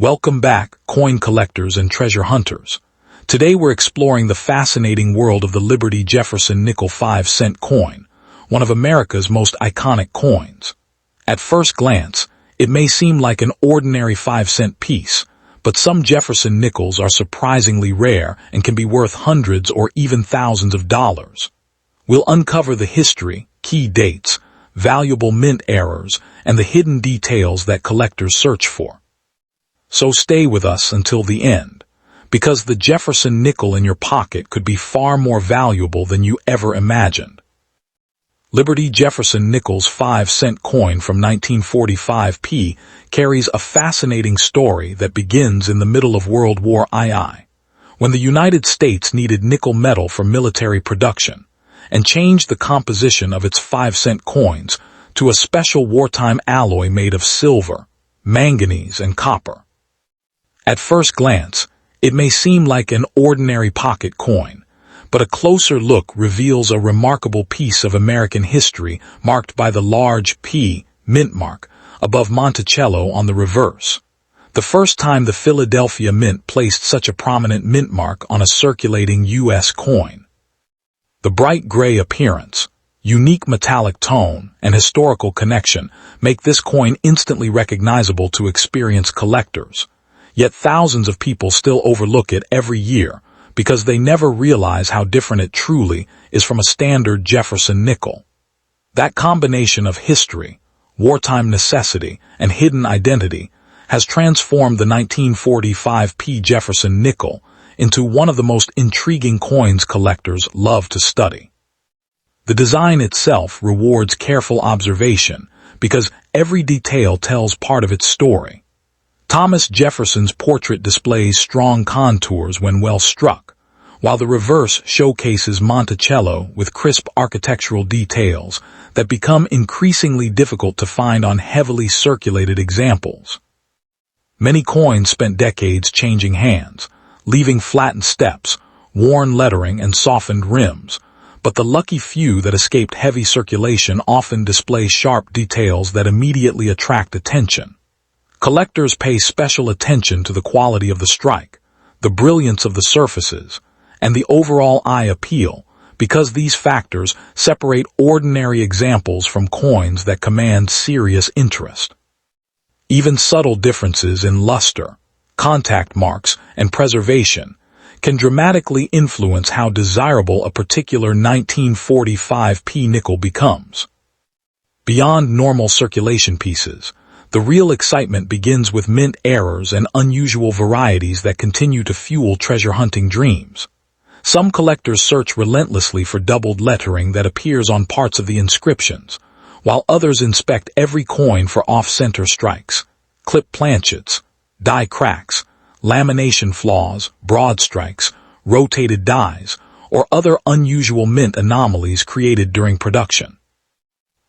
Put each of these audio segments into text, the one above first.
Welcome back, coin collectors and treasure hunters. Today we're exploring the fascinating world of the Liberty Jefferson nickel 5-cent coin, one of America's most iconic coins. At first glance, it may seem like an ordinary 5-cent piece, but some Jefferson nickels are surprisingly rare and can be worth hundreds or even thousands of dollars. We'll uncover the history, key dates, valuable mint errors, and the hidden details that collectors search for. So stay with us until the end, because the Jefferson nickel in your pocket could be far more valuable than you ever imagined. Liberty Jefferson nickel's 5-cent coin from 1945 carries a fascinating story that begins in the middle of World War II, when the United States needed nickel metal for military production, and changed the composition of its 5-cent coins to a special wartime alloy made of silver, manganese, and copper. At first glance, it may seem like an ordinary pocket coin, but a closer look reveals a remarkable piece of American history marked by the large P mint mark above Monticello on the reverse. The first time the Philadelphia Mint placed such a prominent mint mark on a circulating U.S. coin. The bright gray appearance, unique metallic tone, and historical connection make this coin instantly recognizable to experienced collectors. Yet thousands of people still overlook it every year because they never realize how different it truly is from a standard Jefferson nickel. That combination of history, wartime necessity, and hidden identity has transformed the 1945 Jefferson nickel into one of the most intriguing coins collectors love to study. The design itself rewards careful observation because every detail tells part of its story. Thomas Jefferson's portrait displays strong contours when well struck, while the reverse showcases Monticello with crisp architectural details that become increasingly difficult to find on heavily circulated examples. Many coins spent decades changing hands, leaving flattened steps, worn lettering, and softened rims, but the lucky few that escaped heavy circulation often display sharp details that immediately attract attention. Collectors pay special attention to the quality of the strike, the brilliance of the surfaces, and the overall eye appeal, because these factors separate ordinary examples from coins that command serious interest. Even subtle differences in luster, contact marks, and preservation can dramatically influence how desirable a particular 1945 nickel becomes. Beyond normal circulation pieces, the real excitement begins with mint errors and unusual varieties that continue to fuel treasure hunting dreams. Some collectors search relentlessly for doubled lettering that appears on parts of the inscriptions, while others inspect every coin for off-center strikes, clip planchets, die cracks, lamination flaws, broad strikes, rotated dies, or other unusual mint anomalies created during production.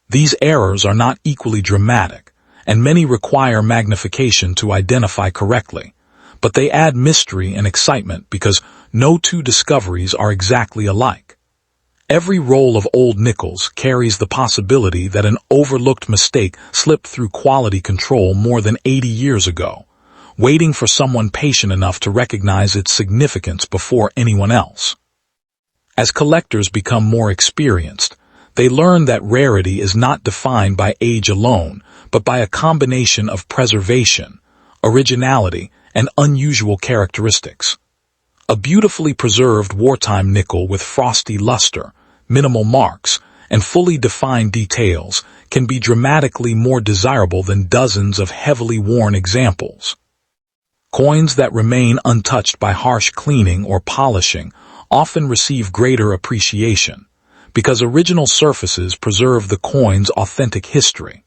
These errors are not equally dramatic, and many require magnification to identify correctly, but they add mystery and excitement because no two discoveries are exactly alike. Every roll of old nickels carries the possibility that an overlooked mistake slipped through quality control more than 80 years ago, waiting for someone patient enough to recognize its significance before anyone else. As collectors become more experienced, they learn that rarity is not defined by age alone, but by a combination of preservation, originality, and unusual characteristics. A beautifully preserved wartime nickel with frosty luster, minimal marks, and fully defined details can be dramatically more desirable than dozens of heavily worn examples. Coins that remain untouched by harsh cleaning or polishing often receive greater appreciation, because original surfaces preserve the coin's authentic history.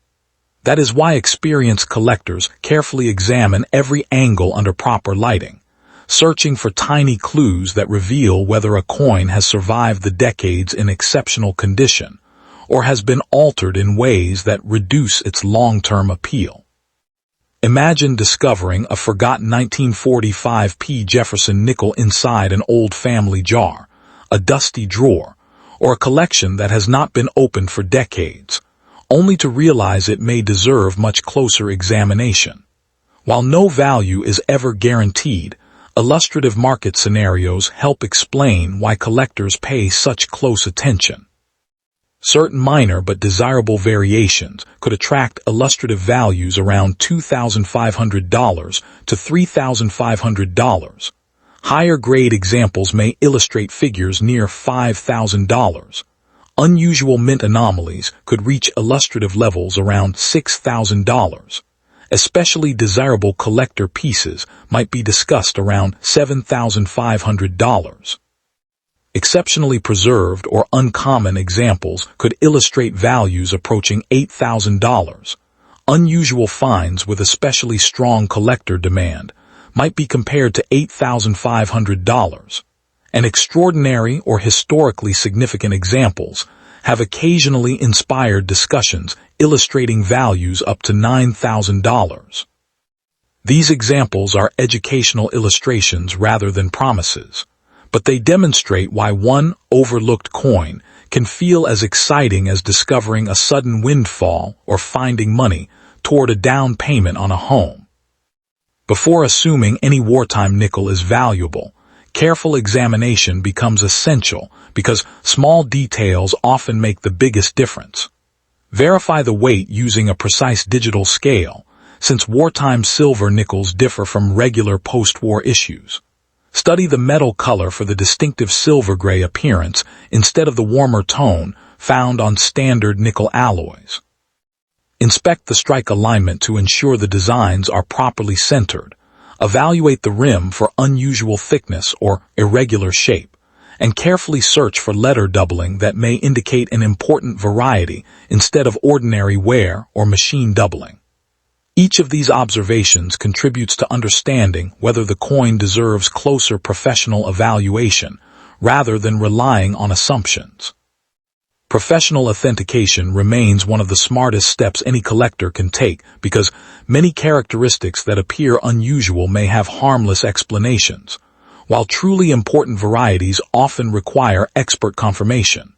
That is why experienced collectors carefully examine every angle under proper lighting, searching for tiny clues that reveal whether a coin has survived the decades in exceptional condition or has been altered in ways that reduce its long-term appeal. Imagine discovering a forgotten 1945 Jefferson nickel inside an old family jar, a dusty drawer, or a collection that has not been opened for decades, only to realize it may deserve much closer examination. While no value is ever guaranteed, illustrative market scenarios help explain why collectors pay such close attention. Certain minor but desirable variations could attract illustrative values around $2,500 to $3,500. Higher grade examples may illustrate figures near $5,000. Unusual mint anomalies could reach illustrative levels around $6,000. Especially desirable collector pieces might be discussed around $7,500. Exceptionally preserved or uncommon examples could illustrate values approaching $8,000. Unusual finds with especially strong collector demand might be compared to $8,500. And extraordinary or historically significant examples have occasionally inspired discussions illustrating values up to $9,000. These examples are educational illustrations rather than promises, but they demonstrate why one overlooked coin can feel as exciting as discovering a sudden windfall or finding money toward a down payment on a home. Before assuming any wartime nickel is valuable, careful examination becomes essential because small details often make the biggest difference. Verify the weight using a precise digital scale, since wartime silver nickels differ from regular post-war issues. Study the metal color for the distinctive silver gray appearance instead of the warmer tone found on standard nickel alloys. Inspect the strike alignment to ensure the designs are properly centered. Evaluate the rim for unusual thickness or irregular shape, and carefully search for letter doubling that may indicate an important variety instead of ordinary wear or machine doubling. Each of these observations contributes to understanding whether the coin deserves closer professional evaluation rather than relying on assumptions. Professional authentication remains one of the smartest steps any collector can take because many characteristics that appear unusual may have harmless explanations, while truly important varieties often require expert confirmation.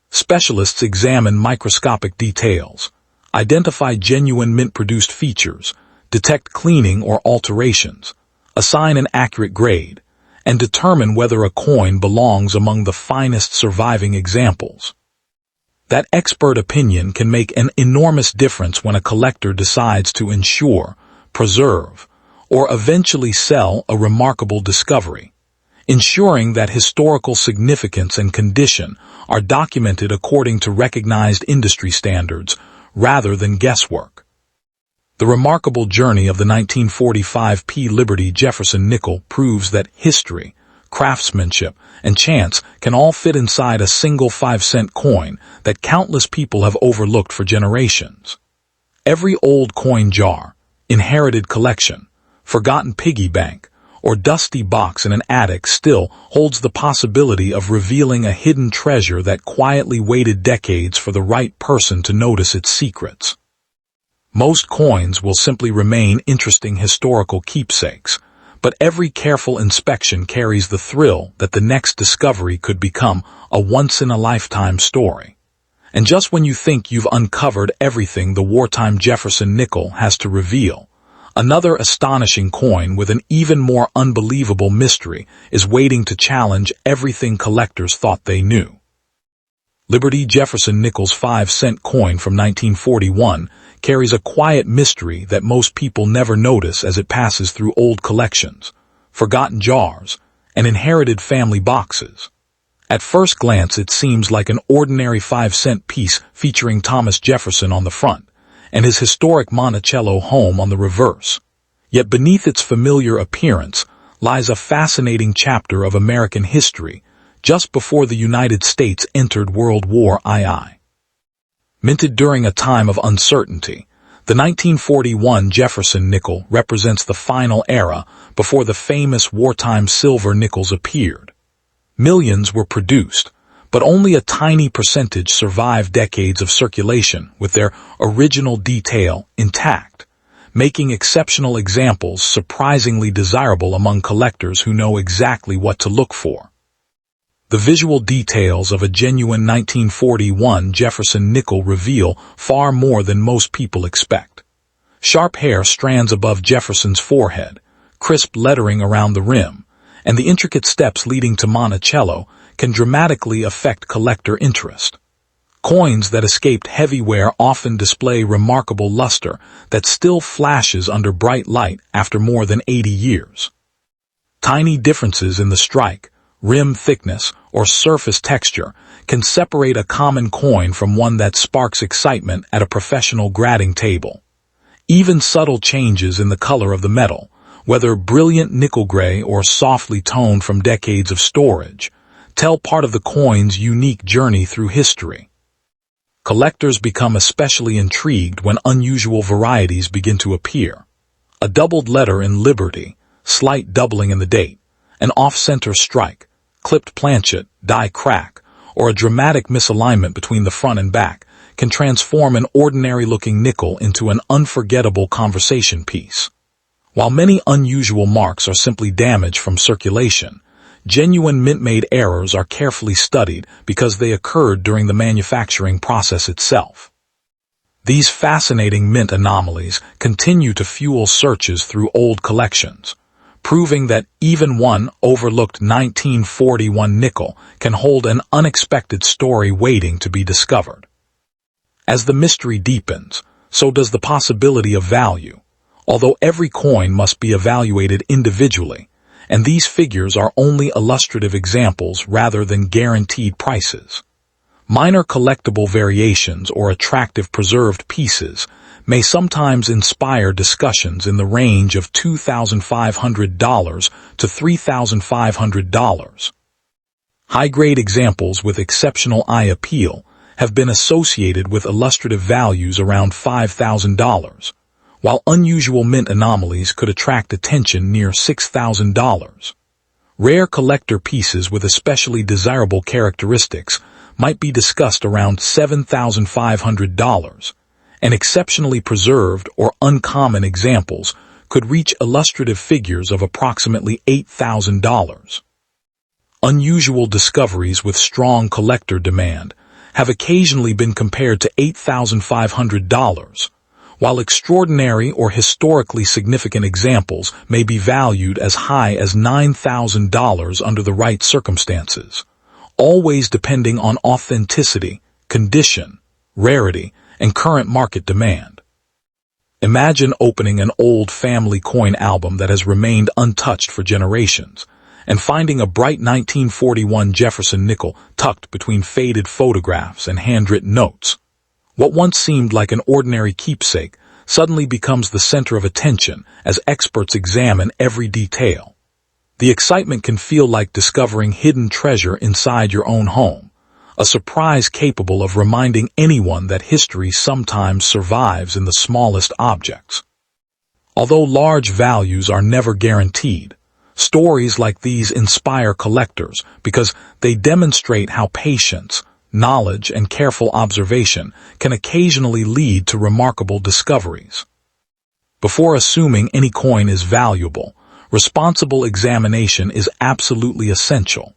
Specialists examine microscopic details, identify genuine mint-produced features, detect cleaning or alterations, assign an accurate grade, and determine whether a coin belongs among the finest surviving examples. That expert opinion can make an enormous difference when a collector decides to insure, preserve, or eventually sell a remarkable discovery, ensuring that historical significance and condition are documented according to recognized industry standards rather than guesswork. The remarkable journey of the 1945 P. Liberty Jefferson nickel proves that history, craftsmanship, and chance can all fit inside a single 5-cent coin that countless people have overlooked for generations. Every old coin jar, inherited collection, forgotten piggy bank, or dusty box in an attic still holds the possibility of revealing a hidden treasure that quietly waited decades for the right person to notice its secrets. Most coins will simply remain interesting historical keepsakes, but every careful inspection carries the thrill that the next discovery could become a once-in-a-lifetime story. And just when you think you've uncovered everything the wartime Jefferson nickel has to reveal, another astonishing coin with an even more unbelievable mystery is waiting to challenge everything collectors thought they knew. Liberty Jefferson nickel's 5-cent coin from 1941 carries a quiet mystery that most people never notice as it passes through old collections, forgotten jars, and inherited family boxes. At first glance, it seems like an ordinary 5-cent piece featuring Thomas Jefferson on the front and his historic Monticello home on the reverse. Yet beneath its familiar appearance lies a fascinating chapter of American history just before the United States entered World War II. Minted during a time of uncertainty, the 1941 Jefferson nickel represents the final era before the famous wartime silver nickels appeared. Millions were produced, but only a tiny percentage survived decades of circulation with their original detail intact, making exceptional examples surprisingly desirable among collectors who know exactly what to look for. The visual details of a genuine 1941 Jefferson nickel reveal far more than most people expect. Sharp hair strands above Jefferson's forehead, crisp lettering around the rim, and the intricate steps leading to Monticello can dramatically affect collector interest. Coins that escaped heavy wear often display remarkable luster that still flashes under bright light after more than 80 years. Tiny differences in the strike, rim thickness, or surface texture can separate a common coin from one that sparks excitement at a professional grading table. Even subtle changes in the color of the metal, whether brilliant nickel gray or softly toned from decades of storage, tell part of the coin's unique journey through history. Collectors become especially intrigued when unusual varieties begin to appear. A doubled letter in Liberty, slight doubling in the date, an off-center strike, clipped planchet, die crack, or a dramatic misalignment between the front and back can transform an ordinary-looking nickel into an unforgettable conversation piece. While many unusual marks are simply damage from circulation, genuine mint-made errors are carefully studied because they occurred during the manufacturing process itself. These fascinating mint anomalies continue to fuel searches through old collections, proving that even one overlooked 1941 nickel can hold an unexpected story waiting to be discovered. As the mystery deepens, so does the possibility of value, although every coin must be evaluated individually, and these figures are only illustrative examples rather than guaranteed prices. Minor collectible variations or attractive preserved pieces may sometimes inspire discussions in the range of $2,500 to $3,500. High-grade examples with exceptional eye appeal have been associated with illustrative values around $5,000, while unusual mint anomalies could attract attention near $6,000. Rare collector pieces with especially desirable characteristics might be discussed around $7,500, and exceptionally preserved or uncommon examples could reach illustrative figures of approximately $8,000. Unusual discoveries with strong collector demand have occasionally been compared to $8,500, while extraordinary or historically significant examples may be valued as high as $9,000 under the right circumstances, always depending on authenticity, condition, rarity, and current market demand. Imagine opening an old family coin album that has remained untouched for generations, and finding a bright 1941 Jefferson nickel tucked between faded photographs and handwritten notes. What once seemed like an ordinary keepsake suddenly becomes the center of attention as experts examine every detail. The excitement can feel like discovering hidden treasure inside your own home, a surprise capable of reminding anyone that history sometimes survives in the smallest objects. Although large values are never guaranteed, stories like these inspire collectors because they demonstrate how patience, knowledge, and careful observation can occasionally lead to remarkable discoveries. Before assuming any coin is valuable, responsible examination is absolutely essential.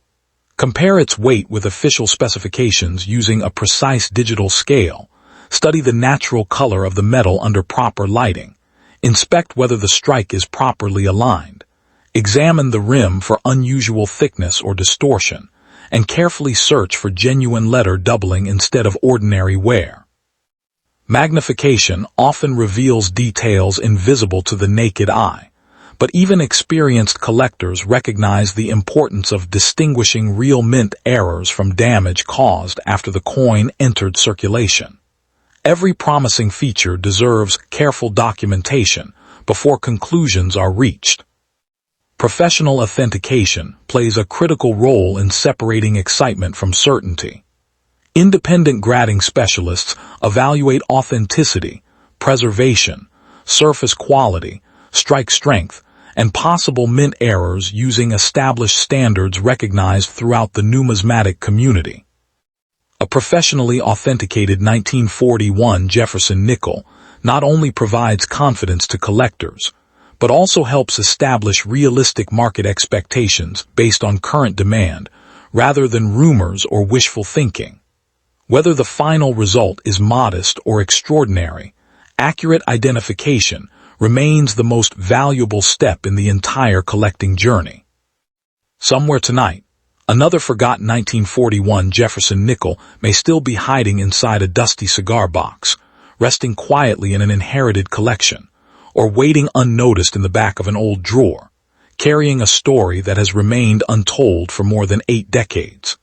Compare its weight with official specifications using a precise digital scale. Study the natural color of the metal under proper lighting. Inspect whether the strike is properly aligned. Examine the rim for unusual thickness or distortion, and carefully search for genuine letter doubling instead of ordinary wear. Magnification often reveals details invisible to the naked eye, but even experienced collectors recognize the importance of distinguishing real mint errors from damage caused after the coin entered circulation. Every promising feature deserves careful documentation before conclusions are reached. Professional authentication plays a critical role in separating excitement from certainty. Independent grading specialists evaluate authenticity, preservation, surface quality, strike strength, and possible mint errors using established standards recognized throughout the numismatic community. A professionally authenticated 1941 Jefferson nickel not only provides confidence to collectors, but also helps establish realistic market expectations based on current demand, rather than rumors or wishful thinking. Whether the final result is modest or extraordinary, accurate identification remains the most valuable step in the entire collecting journey. Somewhere tonight, another forgotten 1941 Jefferson nickel may still be hiding inside a dusty cigar box, resting quietly in an inherited collection, or waiting unnoticed in the back of an old drawer, carrying a story that has remained untold for more than 8 decades.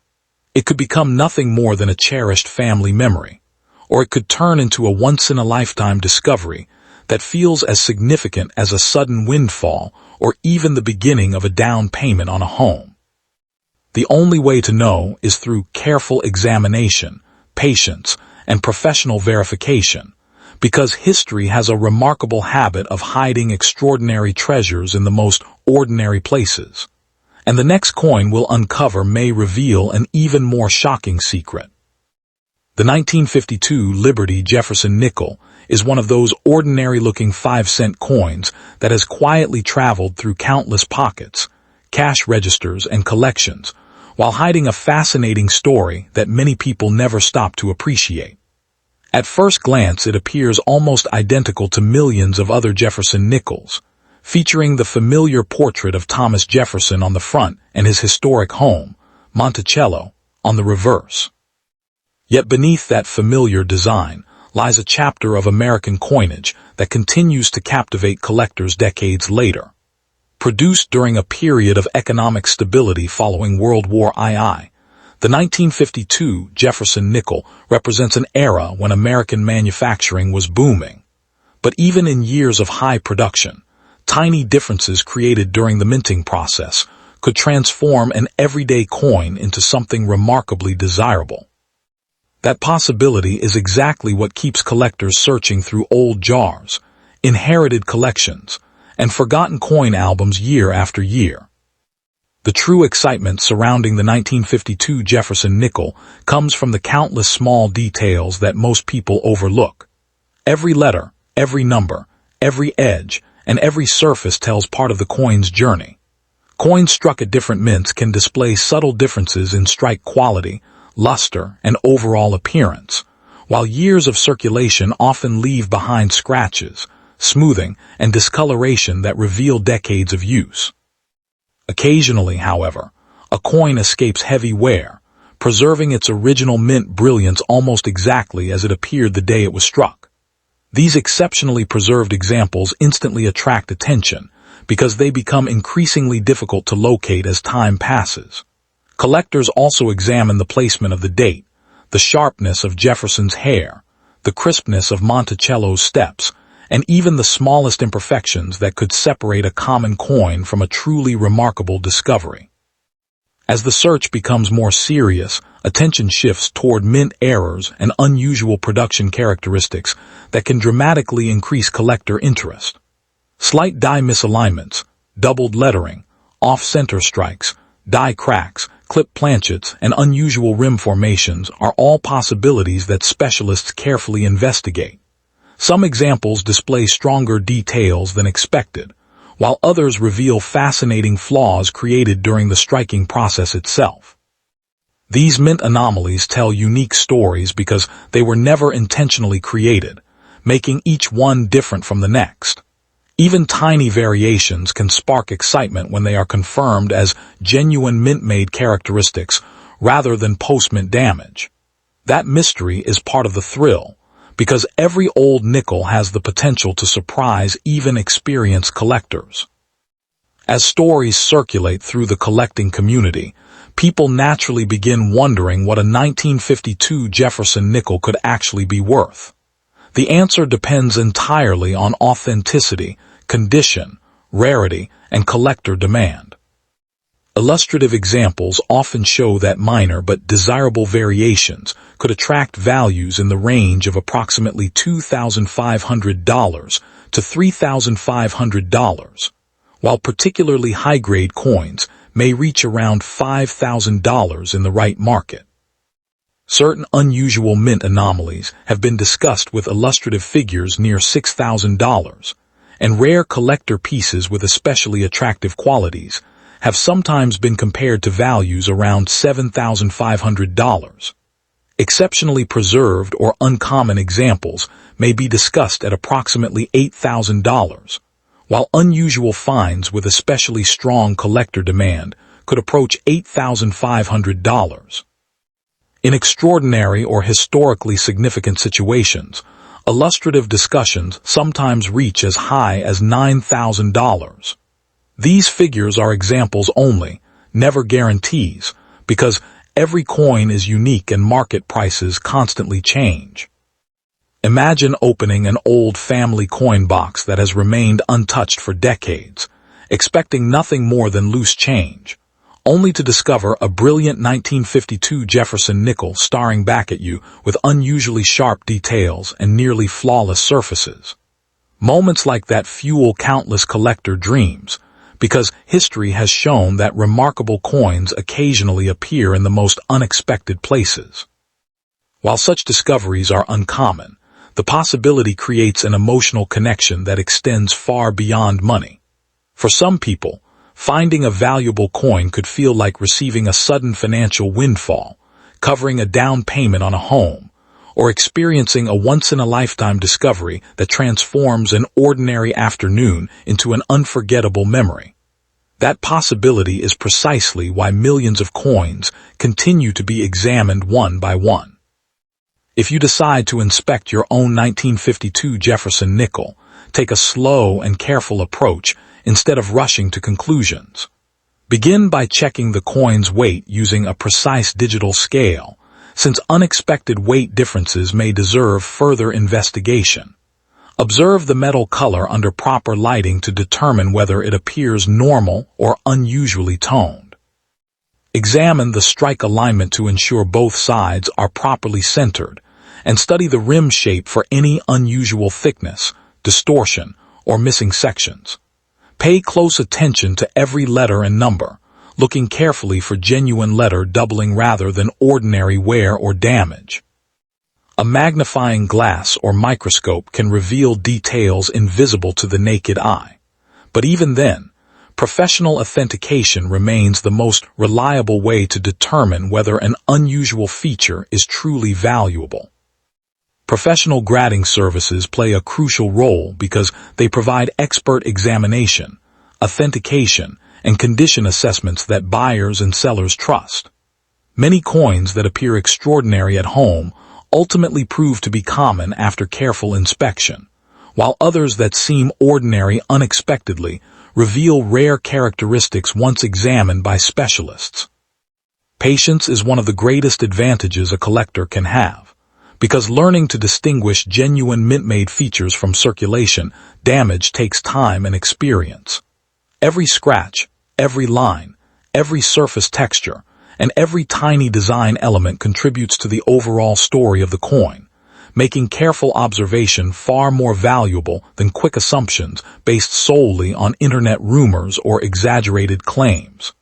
It could become nothing more than a cherished family memory, or it could turn into a once-in-a-lifetime discovery that feels as significant as a sudden windfall or even the beginning of a down payment on a home. The only way to know is through careful examination, patience, and professional verification, because history has a remarkable habit of hiding extraordinary treasures in the most ordinary places. And the next coin we'll uncover may reveal an even more shocking secret. The 1952 Liberty Jefferson nickel is one of those ordinary-looking 5-cent coins that has quietly traveled through countless pockets, cash registers, and collections, while hiding a fascinating story that many people never stop to appreciate. At first glance, it appears almost identical to millions of other Jefferson nickels, featuring the familiar portrait of Thomas Jefferson on the front and his historic home, Monticello, on the reverse. Yet beneath that familiar design lies a chapter of American coinage that continues to captivate collectors decades later. Produced during a period of economic stability following World War II, the 1952 Jefferson nickel represents an era when American manufacturing was booming. But even in years of high production, tiny differences created during the minting process could transform an everyday coin into something remarkably desirable. That possibility is exactly what keeps collectors searching through old jars, inherited collections, and forgotten coin albums year after year. The true excitement surrounding the 1952 Jefferson nickel comes from the countless small details that most people overlook. Every letter, every number, every edge, and every surface tells part of the coin's journey. Coins struck at different mints can display subtle differences in strike quality, luster, and overall appearance, while years of circulation often leave behind scratches, smoothing, and discoloration that reveal decades of use. Occasionally, however, a coin escapes heavy wear, preserving its original mint brilliance almost exactly as it appeared the day it was struck. These exceptionally preserved examples instantly attract attention because they become increasingly difficult to locate as time passes. Collectors also examine the placement of the date, the sharpness of Jefferson's hair, the crispness of Monticello's steps, and even the smallest imperfections that could separate a common coin from a truly remarkable discovery. As the search becomes more serious, attention shifts toward mint errors and unusual production characteristics that can dramatically increase collector interest. Slight die misalignments, doubled lettering, off-center strikes, die cracks, clip planchets, and unusual rim formations are all possibilities that specialists carefully investigate. Some examples display stronger details than expected, while others reveal fascinating flaws created during the striking process itself. These mint anomalies tell unique stories because they were never intentionally created, making each one different from the next. Even tiny variations can spark excitement when they are confirmed as genuine mint-made characteristics rather than post-mint damage. That mystery is part of the thrill, because every old nickel has the potential to surprise even experienced collectors. As stories circulate through the collecting community, people naturally begin wondering what a 1952 Jefferson nickel could actually be worth. The answer depends entirely on authenticity, condition, rarity, and collector demand. Illustrative examples often show that minor but desirable variations could attract values in the range of approximately $2,500 to $3,500, while particularly high-grade coins may reach around $5,000 in the right market. Certain unusual mint anomalies have been discussed with illustrative figures near $6,000, and rare collector pieces with especially attractive qualities have sometimes been compared to values around $7,500. Exceptionally preserved or uncommon examples may be discussed at approximately $8,000, while unusual finds with especially strong collector demand could approach $8,500. In extraordinary or historically significant situations, illustrative discussions sometimes reach as high as $9,000. These figures are examples only, never guarantees, because every coin is unique and market prices constantly change. Imagine opening an old family coin box that has remained untouched for decades, expecting nothing more than loose change, only to discover a brilliant 1952 Jefferson nickel staring back at you with unusually sharp details and nearly flawless surfaces. Moments like that fuel countless collector dreams, because history has shown that remarkable coins occasionally appear in the most unexpected places. While such discoveries are uncommon, the possibility creates an emotional connection that extends far beyond money. For some people, finding a valuable coin could feel like receiving a sudden financial windfall, covering a down payment on a home, or experiencing a once-in-a-lifetime discovery that transforms an ordinary afternoon into an unforgettable memory. That possibility is precisely why millions of coins continue to be examined one by one. If you decide to inspect your own 1952 Jefferson nickel, take a slow and careful approach instead of rushing to conclusions. Begin by checking the coin's weight using a precise digital scale, since unexpected weight differences may deserve further investigation. Observe the metal color under proper lighting to determine whether it appears normal or unusually toned. Examine the strike alignment to ensure both sides are properly centered, and study the rim shape for any unusual thickness, distortion, or missing sections. Pay close attention to every letter and number, looking carefully for genuine letter doubling rather than ordinary wear or damage. A magnifying glass or microscope can reveal details invisible to the naked eye. But even then, professional authentication remains the most reliable way to determine whether an unusual feature is truly valuable. Professional grading services play a crucial role because they provide expert examination, authentication, and condition assessments that buyers and sellers trust. Many coins that appear extraordinary at home ultimately prove to be common after careful inspection, while others that seem ordinary unexpectedly reveal rare characteristics once examined by specialists. Patience is one of the greatest advantages a collector can have, because learning to distinguish genuine mint-made features from circulation damage takes time and experience. Every scratch, every line, every surface texture, and every tiny design element contributes to the overall story of the coin, making careful observation far more valuable than quick assumptions based solely on internet rumors or exaggerated claims.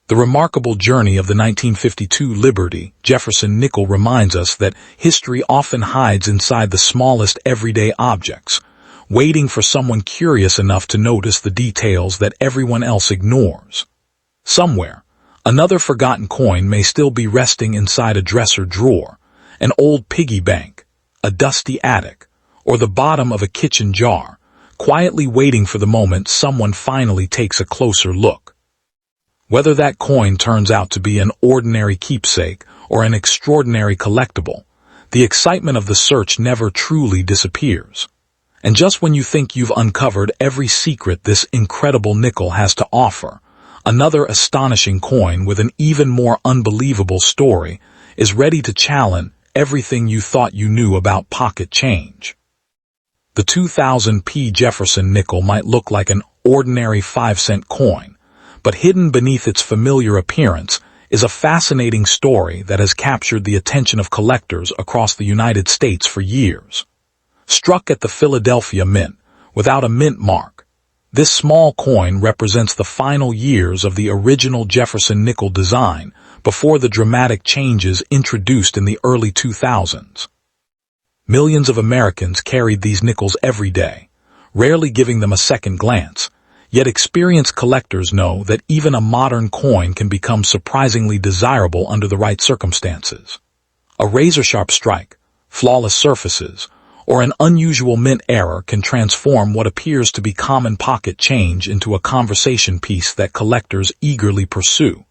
The remarkable journey of the 1952 Liberty Jefferson nickel reminds us that history often hides inside the smallest everyday objects, waiting for someone curious enough to notice the details that everyone else ignores. Somewhere, another forgotten coin may still be resting inside a dresser drawer, an old piggy bank, a dusty attic, or the bottom of a kitchen jar, quietly waiting for the moment someone finally takes a closer look. Whether that coin turns out to be an ordinary keepsake or an extraordinary collectible, the excitement of the search never truly disappears. And just when you think you've uncovered every secret this incredible nickel has to offer, another astonishing coin with an even more unbelievable story is ready to challenge everything you thought you knew about pocket change. The 2000p Jefferson nickel might look like an ordinary 5-cent coin, but hidden beneath its familiar appearance is a fascinating story that has captured the attention of collectors across the United States for years. Struck at the Philadelphia Mint, without a mint mark, this small coin represents the final years of the original Jefferson nickel design before the dramatic changes introduced in the early 2000s. Millions of Americans carried these nickels every day, rarely giving them a second glance, yet experienced collectors know that even a modern coin can become surprisingly desirable under the right circumstances. A razor-sharp strike, flawless surfaces, or an unusual mint error can transform what appears to be common pocket change into a conversation piece that collectors eagerly pursue,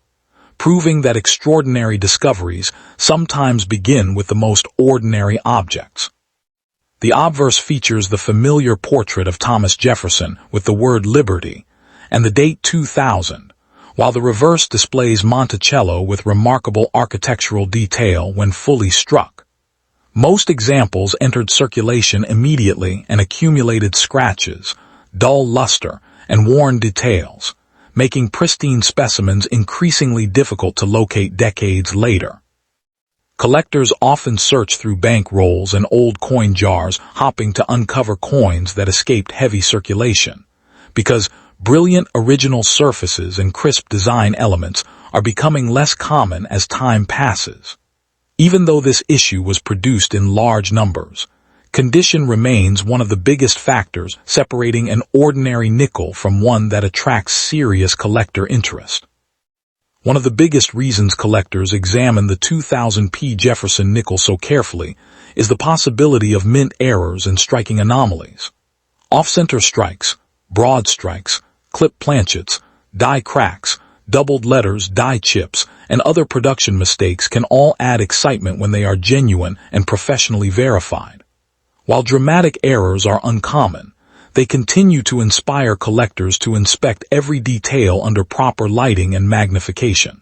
proving that extraordinary discoveries sometimes begin with the most ordinary objects. The obverse features the familiar portrait of Thomas Jefferson with the word Liberty and the date 2000, while the reverse displays Monticello with remarkable architectural detail when fully struck. Most examples entered circulation immediately and accumulated scratches, dull luster, and worn details, making pristine specimens increasingly difficult to locate decades later. Collectors often search through bank rolls and old coin jars, hoping to uncover coins that escaped heavy circulation, because brilliant original surfaces and crisp design elements are becoming less common as time passes. Even though this issue was produced in large numbers, condition remains one of the biggest factors separating an ordinary nickel from one that attracts serious collector interest. One of the biggest reasons collectors examine the 2000p Jefferson nickel so carefully is the possibility of mint errors and striking anomalies. Off-center strikes, broad strikes, clip planchets, die cracks, doubled letters, die chips, and other production mistakes can all add excitement when they are genuine and professionally verified. While dramatic errors are uncommon, they continue to inspire collectors to inspect every detail under proper lighting and magnification.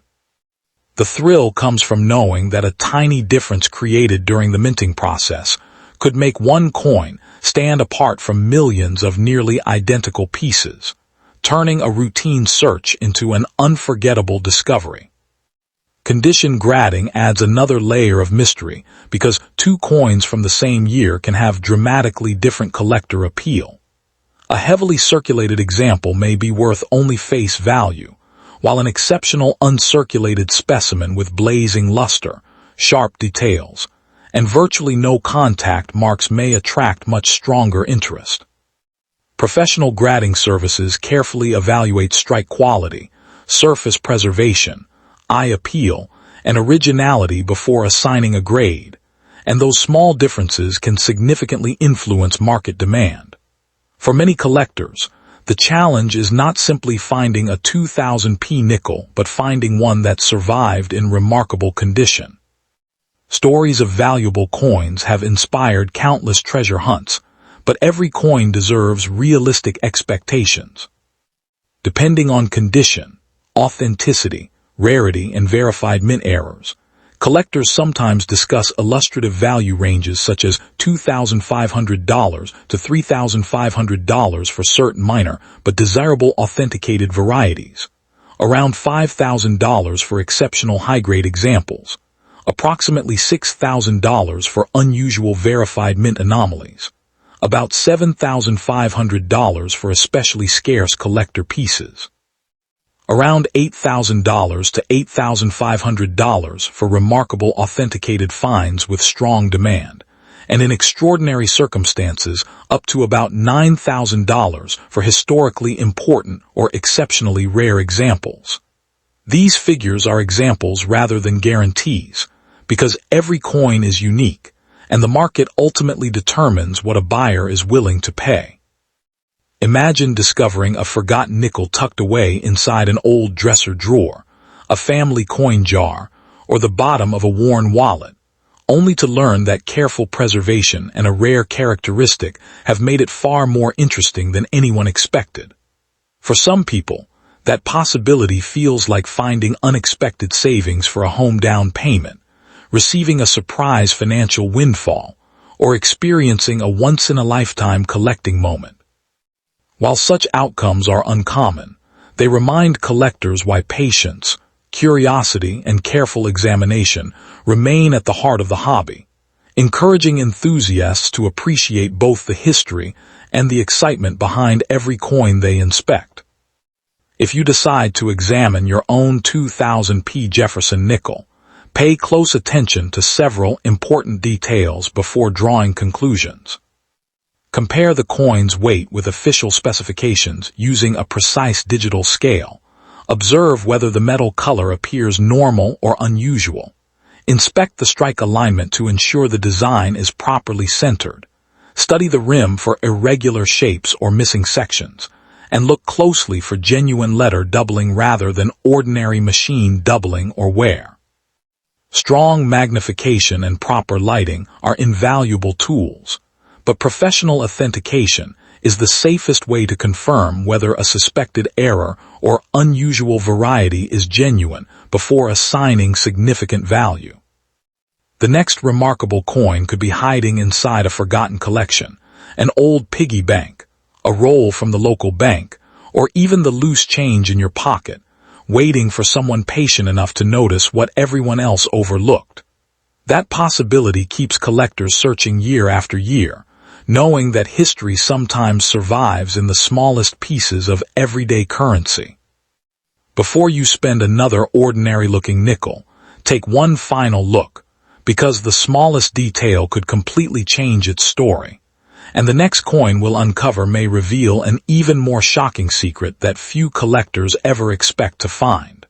The thrill comes from knowing that a tiny difference created during the minting process could make one coin stand apart from millions of nearly identical pieces, turning a routine search into an unforgettable discovery. Condition grading adds another layer of mystery because two coins from the same year can have dramatically different collector appeal. A heavily circulated example may be worth only face value, while an exceptional uncirculated specimen with blazing luster, sharp details, and virtually no contact marks may attract much stronger interest. Professional grading services carefully evaluate strike quality, surface preservation, eye appeal, and originality before assigning a grade, and those small differences can significantly influence market demand. For many collectors, the challenge is not simply finding a 2000p nickel, but finding one that survived in remarkable condition. Stories of valuable coins have inspired countless treasure hunts, but every coin deserves realistic expectations. Depending on condition, authenticity, rarity, and verified mint errors, collectors sometimes discuss illustrative value ranges such as $2,500 to $3,500 for certain minor but desirable authenticated varieties, around $5,000 for exceptional high-grade examples, approximately $6,000 for unusual verified mint anomalies, about $7,500 for especially scarce collector pieces, around $8,000 to $8,500 for remarkable authenticated finds with strong demand, and in extraordinary circumstances up to about $9,000 for historically important or exceptionally rare examples. These figures are examples rather than guarantees, because every coin is unique, and the market ultimately determines what a buyer is willing to pay. Imagine discovering a forgotten nickel tucked away inside an old dresser drawer, a family coin jar, or the bottom of a worn wallet, only to learn that careful preservation and a rare characteristic have made it far more interesting than anyone expected. For some people, that possibility feels like finding unexpected savings for a home down payment, receiving a surprise financial windfall, or experiencing a once-in-a-lifetime collecting moment. While such outcomes are uncommon, they remind collectors why patience, curiosity, and careful examination remain at the heart of the hobby, encouraging enthusiasts to appreciate both the history and the excitement behind every coin they inspect. If you decide to examine your own 2000p Jefferson nickel, pay close attention to several important details before drawing conclusions. Compare the coin's weight with official specifications using a precise digital scale. Observe whether the metal color appears normal or unusual. Inspect the strike alignment to ensure the design is properly centered. Study the rim for irregular shapes or missing sections, and look closely for genuine letter doubling rather than ordinary machine doubling or wear. Strong magnification and proper lighting are invaluable tools, but professional authentication is the safest way to confirm whether a suspected error or unusual variety is genuine before assigning significant value. The next remarkable coin could be hiding inside a forgotten collection, an old piggy bank, a roll from the local bank, or even the loose change in your pocket, waiting for someone patient enough to notice what everyone else overlooked. That possibility keeps collectors searching year after year, knowing that history sometimes survives in the smallest pieces of everyday currency. Before you spend another ordinary-looking nickel, take one final look, because the smallest detail could completely change its story, and the next coin we'll uncover may reveal an even more shocking secret that few collectors ever expect to find.